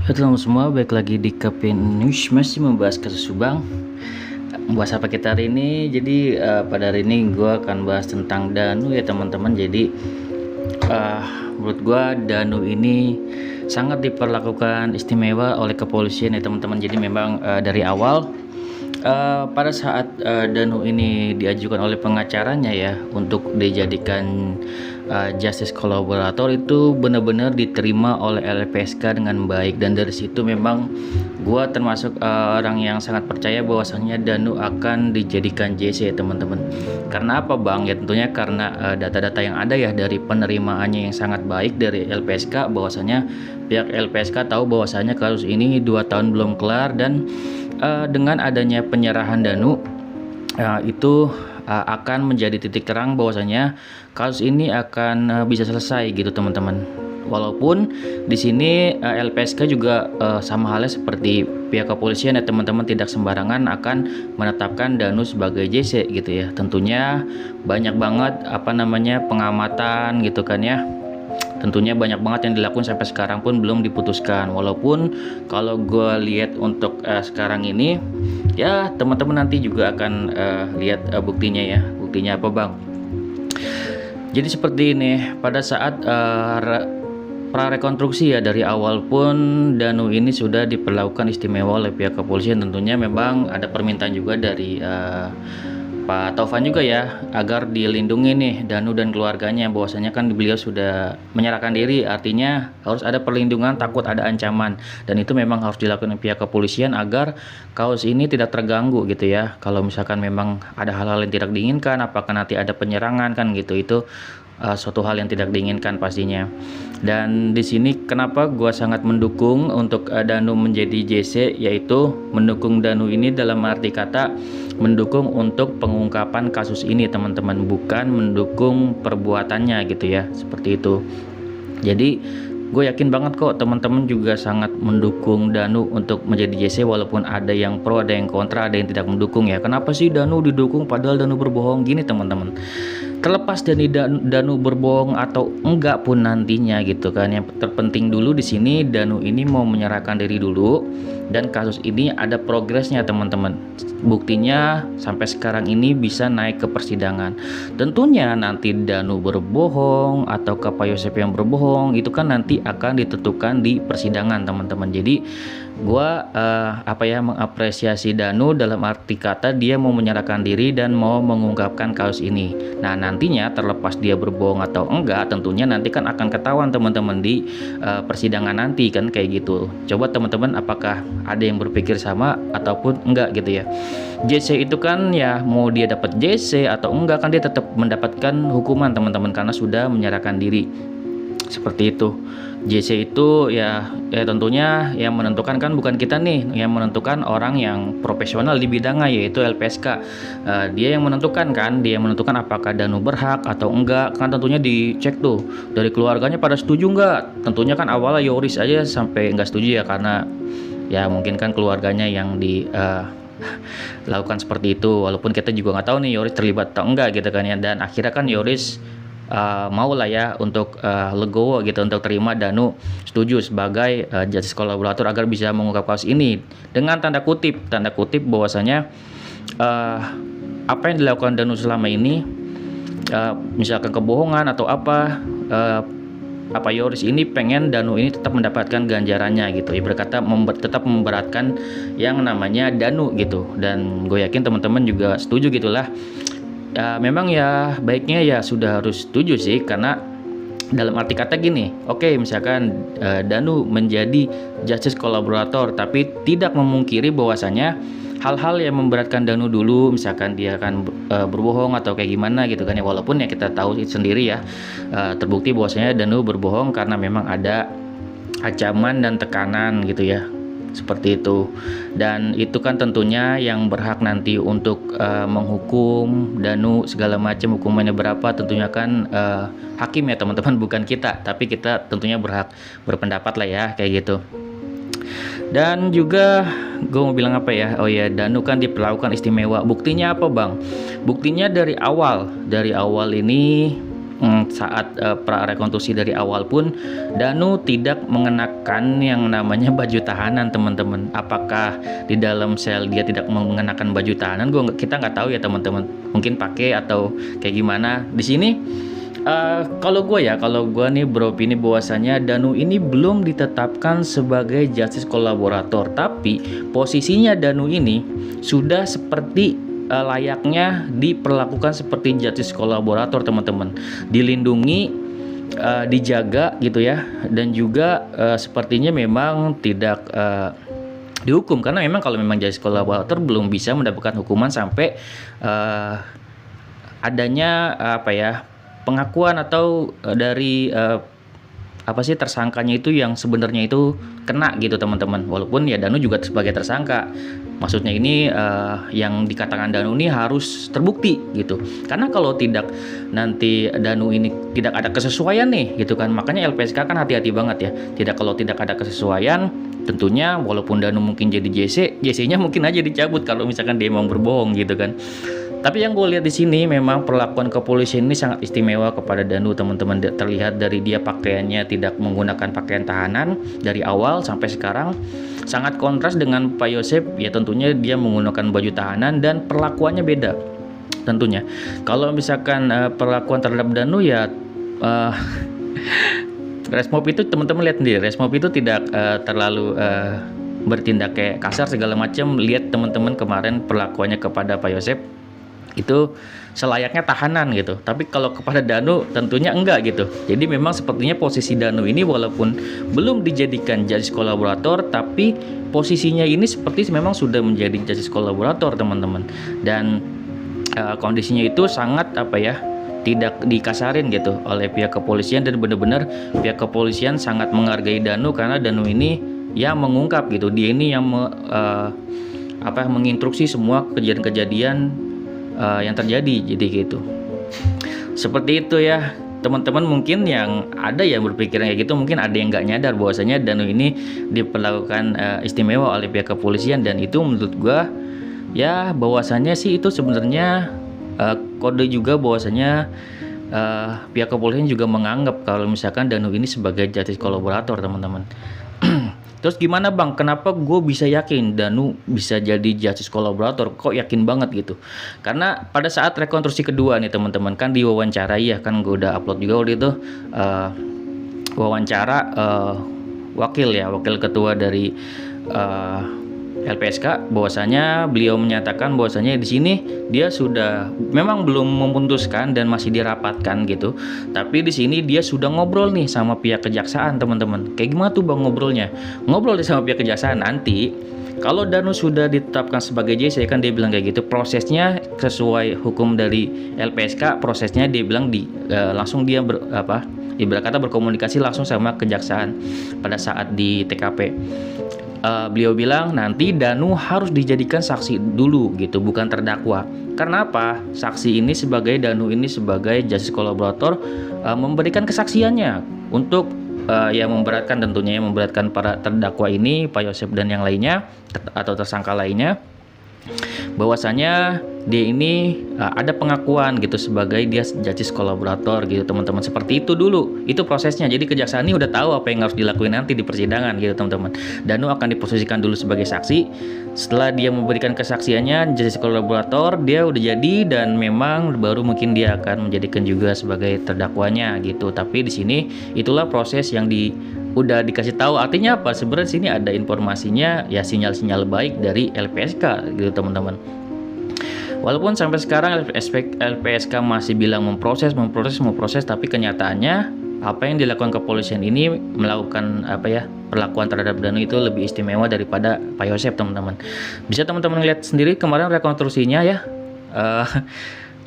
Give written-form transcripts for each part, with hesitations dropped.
Halo teman semua, balik lagi di Kapin News, masih membahas kasus Subang. Membahas apa kita hari ini? Jadi pada hari ini gue akan bahas tentang Danu ya teman-teman. Jadi eh, menurut gue Danu ini sangat diperlakukan istimewa oleh kepolisian ya teman-teman. Jadi memang dari awal pada saat Danu ini diajukan oleh pengacaranya ya untuk dijadikan justice collaborator, itu benar-benar diterima oleh LPSK dengan baik, dan dari situ memang gua termasuk orang yang sangat percaya bahwasannya Danu akan dijadikan JC ya teman-teman. Karena apa bang? Ya tentunya karena data-data yang ada ya dari penerimaannya yang sangat baik dari LPSK, bahwasanya pihak LPSK tahu bahwasanya kasus ini 2 tahun belum kelar, dan dengan adanya penyerahan Danu itu akan menjadi titik terang bahwasanya kasus ini akan bisa selesai gitu teman-teman. Walaupun di sini LPSK juga sama halnya seperti pihak kepolisian ya teman-teman, tidak sembarangan akan menetapkan Danu sebagai JC gitu ya. Tentunya banyak banget pengamatan gitu kan ya. Tentunya banyak banget yang dilakukan sampai sekarang pun belum diputuskan. Walaupun kalau gue lihat untuk sekarang ini ya teman-teman nanti juga akan lihat buktinya ya. Buktinya apa bang? Jadi seperti ini, pada saat prarekonstruksi ya dari awal pun Danu ini sudah diperlakukan istimewa oleh pihak kepolisian. Tentunya memang ada permintaan juga dari Pak Taufan juga ya agar dilindungi nih Danu dan keluarganya, bahwasanya kan beliau sudah menyerahkan diri, artinya harus ada perlindungan, takut ada ancaman, dan itu memang harus dilakukan pihak kepolisian agar kasus ini tidak terganggu gitu ya. Kalau misalkan memang ada hal-hal yang tidak diinginkan, apakah nanti ada penyerangan kan gitu, itu suatu hal yang tidak diinginkan pastinya. Dan di sini kenapa gua sangat mendukung untuk Danu menjadi JC, yaitu mendukung Danu ini dalam arti kata mendukung untuk pengungkapan kasus ini teman-teman, bukan mendukung perbuatannya gitu ya, seperti itu. Jadi gue yakin banget kok teman-teman juga sangat mendukung Danu untuk menjadi JC, walaupun ada yang pro, ada yang kontra, ada yang tidak mendukung ya. Kenapa sih Danu didukung padahal Danu berbohong? Gini teman-teman, terlepas dari Danu berbohong atau enggak pun nantinya gitu kan, yang terpenting dulu di sini Danu ini mau menyerahkan diri dulu, dan kasus ini ada progresnya teman-teman. Buktinya sampai sekarang ini bisa naik ke persidangan. Tentunya nanti Danu berbohong atau Pak Yosep yang berbohong, itu kan nanti akan ditentukan di persidangan teman-teman. Jadi gua mengapresiasi Danu dalam arti kata dia mau menyerahkan diri dan mau mengungkapkan kasus ini. Nah nantinya terlepas dia berbohong atau enggak, tentunya nanti kan akan ketahuan teman-teman di persidangan nanti kan, kayak gitu. Coba teman-teman apakah ada yang berpikir sama ataupun enggak gitu ya. JC itu kan ya mau dia dapat JC atau enggak kan dia tetap mendapatkan hukuman teman-teman, karena sudah menyerahkan diri. Seperti itu. JC itu ya tentunya yang menentukan kan bukan kita nih, yang menentukan orang yang profesional di bidangnya yaitu LPSK. Dia yang menentukan kan, dia yang menentukan apakah Danu berhak atau enggak kan, tentunya dicek tuh dari keluarganya pada setuju enggak. Tentunya kan awalnya Yoris aja sampai enggak setuju ya, karena ya mungkin kan keluarganya yang di lakukan seperti itu, walaupun kita juga nggak tahu nih Yoris terlibat atau enggak gitu kan ya. Dan akhirnya kan Yoris mau lah ya untuk legowo gitu, untuk terima Danu setuju sebagai justice collaborator agar bisa mengungkap kasus ini dengan tanda kutip bahwasanya apa yang dilakukan Danu selama ini, misalkan kebohongan atau apa Yoris ini pengen Danu ini tetap mendapatkan ganjarannya gitu ya, berkata tetap memberatkan yang namanya Danu gitu. Dan gue yakin teman-teman juga setuju gitulah. Memang ya baiknya ya sudah harus setuju sih, karena dalam arti kata gini, oke, misalkan Danu menjadi justice collaborator, tapi tidak memungkiri bahwasanya hal-hal yang memberatkan Danu dulu, misalkan dia akan berbohong atau kayak gimana gitu kan ya. Walaupun ya kita tahu sendiri ya, terbukti bahwasanya Danu berbohong karena memang ada ancaman dan tekanan gitu ya, seperti itu. Dan itu kan tentunya yang berhak nanti untuk menghukum Danu segala macam hukumannya berapa, tentunya kan hakim ya teman-teman, bukan kita, tapi kita tentunya berhak berpendapat lah ya, kayak gitu. Dan juga gue mau bilang apa ya, oh ya, Danu kan diperlakukan istimewa. Buktinya apa bang? Buktinya dari awal ini saat pra rekonstruksi dari awal pun Danu tidak mengenakan yang namanya baju tahanan, teman-teman. Apakah di dalam sel dia tidak mengenakan baju tahanan? Kita nggak tahu ya, teman-teman. Mungkin pakai atau kayak gimana. Di sini kalau gue nih beropini bahwasanya Danu ini belum ditetapkan sebagai justice kolaborator, tapi posisinya Danu ini sudah seperti layaknya diperlakukan seperti justice kolaborator, teman-teman. Dilindungi, dijaga gitu ya, dan juga sepertinya memang tidak dihukum, karena memang kalau memang justice kolaborator belum bisa mendapatkan hukuman sampai adanya pengakuan atau dari tersangkanya itu yang sebenarnya itu kena gitu, teman-teman. Walaupun ya Danu juga sebagai tersangka, maksudnya ini yang dikatakan Danu ini harus terbukti gitu. Karena kalau tidak, nanti Danu ini tidak ada kesesuaian nih gitu kan. Makanya LPSK kan hati-hati banget ya. Kalau tidak ada kesesuaian, tentunya walaupun Danu mungkin jadi JC-nya mungkin aja dicabut kalau misalkan dia emang berbohong gitu kan. Tapi yang gue lihat di sini memang perlakuan kepolisian ini sangat istimewa kepada Danu, teman-teman. Terlihat dari dia pakaiannya tidak menggunakan pakaian tahanan dari awal sampai sekarang, sangat kontras dengan Pak Yosep. Ya tentunya dia menggunakan baju tahanan dan perlakuannya beda tentunya. Kalau misalkan perlakuan terhadap Danu ya Resmob itu, teman-teman lihat sendiri, Resmob itu tidak terlalu bertindak kayak kasar segala macam. Lihat teman-teman kemarin perlakuannya kepada Pak Yosep itu selayaknya tahanan gitu, tapi kalau kepada Danu tentunya enggak gitu. Jadi memang sepertinya posisi Danu ini walaupun belum dijadikan justice kolaborator, tapi posisinya ini seperti memang sudah menjadi justice kolaborator, teman-teman. Dan kondisinya itu sangat tidak dikasarin gitu oleh pihak kepolisian, dan benar-benar pihak kepolisian sangat menghargai Danu karena Danu ini yang mengungkap gitu. Dia ini yang menginstruksi semua kejadian-kejadian yang terjadi, jadi gitu. Seperti itu ya, teman-teman. Mungkin yang ada yang berpikiran kayak gitu, mungkin ada yang nggak nyadar bahwasanya Danu ini diperlakukan istimewa oleh pihak kepolisian, dan itu menurut gua ya bahwasanya sih itu sebenarnya kode juga bahwasanya pihak kepolisian juga menganggap kalau misalkan Danu ini sebagai justice kolaborator, teman-teman. Terus gimana bang, kenapa gue bisa yakin Danu bisa jadi justice kolaborator? Kok yakin banget gitu? Karena pada saat rekonstruksi kedua nih, teman-teman, kan diwawancarai ya, kan gue udah upload juga waktu itu wawancara wakil ketua dari LPSK, bahwasanya beliau menyatakan bahwasanya di sini dia sudah memang belum memutuskan dan masih dirapatkan gitu. Tapi di sini dia sudah ngobrol nih sama pihak kejaksaan, teman-teman. Kayak gimana tuh bang ngobrolnya? Ngobrol sama pihak kejaksaan, nanti kalau Danu sudah ditetapkan sebagai JC, kan dia bilang kayak gitu, prosesnya sesuai hukum dari LPSK, prosesnya dia bilang langsung dia ibarat kata berkomunikasi langsung sama kejaksaan pada saat di TKP. Beliau bilang nanti Danu harus dijadikan saksi dulu gitu, bukan terdakwa. Karena apa? Saksi ini sebagai Danu ini sebagai justice kolaborator memberikan kesaksiannya untuk memberatkan, tentunya yang memberatkan para terdakwa ini, Pak Yosep dan yang lainnya atau tersangka lainnya, bahwasanya dia ini ada pengakuan gitu sebagai dia justice kolaborator gitu, teman-teman. Seperti itu dulu, itu prosesnya. Jadi kejaksaan ini udah tahu apa yang harus dilakuin nanti di persidangan gitu, teman-teman. Danu akan diposisikan dulu sebagai saksi. Setelah dia memberikan kesaksiannya justice kolaborator, dia udah jadi, dan memang baru mungkin dia akan menjadikan juga sebagai terdakwanya gitu. Tapi di sini itulah proses yang udah dikasih tahu. Artinya apa? Sebenarnya sini ada informasinya ya, sinyal-sinyal baik dari LPSK gitu, teman-teman. Walaupun sampai sekarang LPSK masih bilang memproses, tapi kenyataannya apa yang dilakukan kepolisian ini melakukan perlakuan terhadap Danu itu lebih istimewa daripada Pak Yosep, teman-teman. Bisa teman-teman lihat sendiri kemarin rekonstruksinya ya.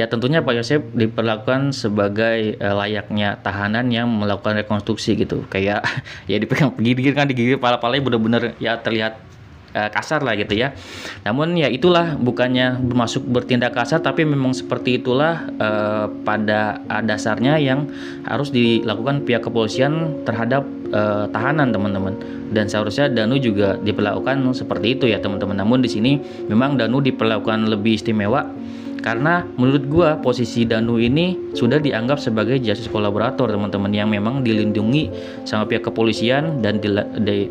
Ya tentunya Pak Yosep diperlakukan sebagai layaknya tahanan yang melakukan rekonstruksi gitu. Kayak ya dipegang gigit kan, digigit pala-palanya benar-benar ya terlihat kasar lah gitu ya. Namun ya itulah, bukannya bermaksud bertindak kasar, tapi memang seperti itulah pada dasarnya yang harus dilakukan pihak kepolisian terhadap tahanan, teman-teman. Dan seharusnya Danu juga diperlakukan seperti itu ya, teman-teman. Namun di sini memang Danu diperlakukan lebih istimewa Karena menurut gua posisi Danu ini sudah dianggap sebagai justice kolaborator teman-teman, yang memang dilindungi sama pihak kepolisian dan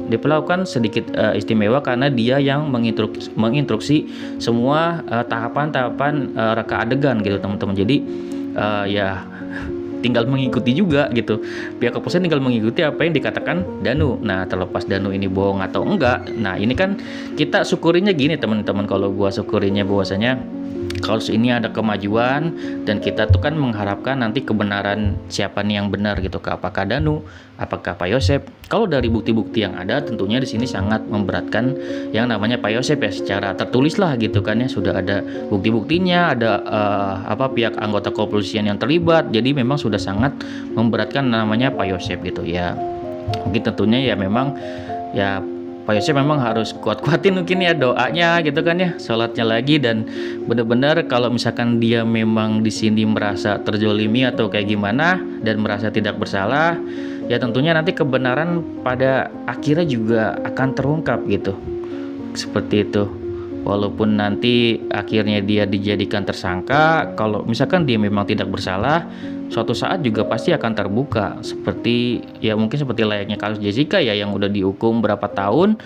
diperlakukan sedikit istimewa karena dia yang menginstruksi semua tahapan-tahapan reka adegan gitu teman-teman. Jadi ya tinggal mengikuti juga gitu. Pihak kepolisian tinggal mengikuti apa yang dikatakan Danu. Nah, terlepas Danu ini bohong atau enggak, nah ini kan kita syukurinya gini teman-teman. Kalau gua syukurinya bahwasanya kasus ini ada kemajuan, dan kita tuh kan mengharapkan nanti kebenaran siapa nih yang benar gitu, apakah Danu, apakah Pak Yosep. Kalau dari bukti-bukti yang ada, tentunya di sini sangat memberatkan yang namanya Pak Yosep ya, secara tertulis lah gitu kan ya, sudah ada bukti-buktinya, ada pihak anggota kepolisian yang terlibat, jadi memang sudah sangat memberatkan namanya Pak Yosep gitu ya. Mungkin tentunya ya memang ya Pak Yosep memang harus kuat-kuatin mungkin ya doanya gitu kan ya, sholatnya lagi, dan benar-benar kalau misalkan dia memang di sini merasa terzolimi atau kayak gimana dan merasa tidak bersalah, ya tentunya nanti kebenaran pada akhirnya juga akan terungkap gitu, seperti itu. Walaupun nanti akhirnya dia dijadikan tersangka, kalau misalkan dia memang tidak bersalah, suatu saat juga pasti akan terbuka, seperti ya mungkin seperti layaknya kasus Jessica ya, yang udah dihukum berapa tahun,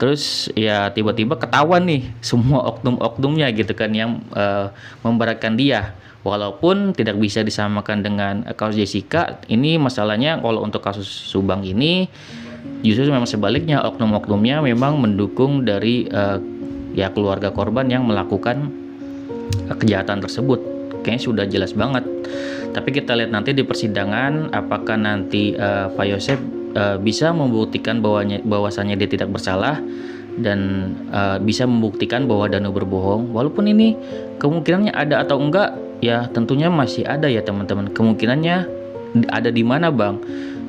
terus ya tiba-tiba ketahuan nih semua oknum-oknumnya gitu kan yang memberatkan dia. Walaupun tidak bisa disamakan dengan kasus Jessica, ini masalahnya kalau untuk kasus Subang ini justru memang sebaliknya, oknum-oknumnya memang mendukung dari ya keluarga korban yang melakukan kejahatan tersebut. Kayaknya sudah jelas banget. Tapi kita lihat nanti di persidangan apakah nanti Pak Yosep bisa membuktikan bahwasannya dia tidak bersalah, dan bisa membuktikan bahwa Danu berbohong. Walaupun ini kemungkinannya ada atau enggak, ya tentunya masih ada ya teman-teman. Kemungkinannya ada di mana bang?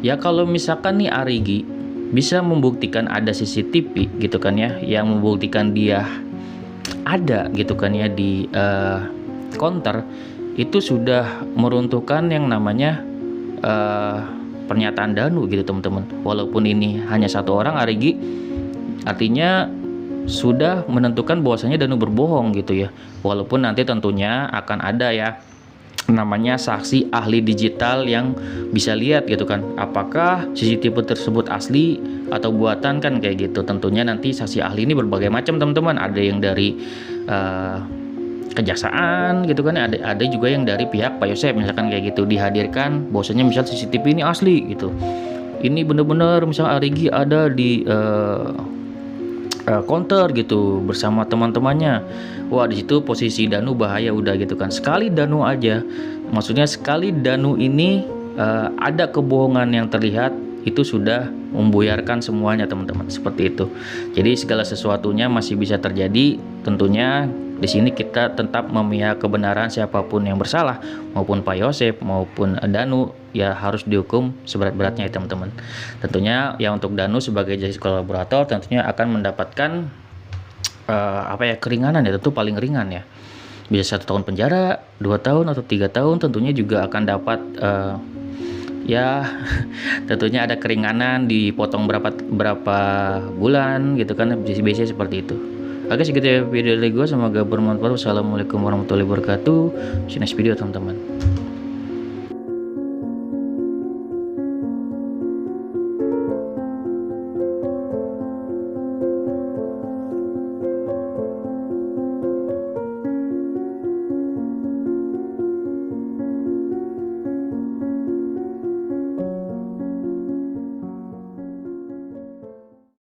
Ya kalau misalkan nih Arigi bisa membuktikan ada CCTV gitu kan ya, yang membuktikan dia ada gitu kan ya di counter, itu sudah meruntuhkan yang namanya pernyataan Danu gitu teman-teman. Walaupun ini hanya satu orang Arigi, artinya sudah menentukan bahwasanya Danu berbohong gitu ya. Walaupun nanti tentunya akan ada ya namanya saksi ahli digital yang bisa lihat gitu kan, apakah CCTV tersebut asli atau buatan kan kayak gitu. Tentunya nanti saksi ahli ini berbagai macam teman-teman, ada yang dari kejaksaan gitu kan, ada juga yang dari pihak Pak Yosep misalkan kayak gitu, dihadirkan bahwasanya misal CCTV ini asli gitu, ini benar-benar misal Arigi ada di counter gitu bersama teman-temannya. Wah, di situ posisi Danu bahaya udah gitu kan. Sekali Danu aja, maksudnya sekali Danu ini ada kebohongan yang terlihat, itu sudah membuyarkan semuanya teman-teman, seperti itu. Jadi segala sesuatunya masih bisa terjadi. Tentunya di sini kita tetap memihak kebenaran siapapun yang bersalah, maupun Pak Yosep maupun Danu, ya harus dihukum seberat-beratnya ya teman-teman. Tentunya ya untuk Danu sebagai justice kolaborator tentunya akan mendapatkan keringanan ya, tentu paling ringan ya, bisa 1 tahun penjara, 2 tahun atau 3 tahun. Tentunya juga akan dapat ya tentunya ada keringanan, dipotong berapa bulan gitu kan, biasanya seperti itu. Oke, segitu ya video dari gue, semoga bermanfaat. Wassalamualaikum warahmatullahi wabarakatuh. See you next video teman-teman.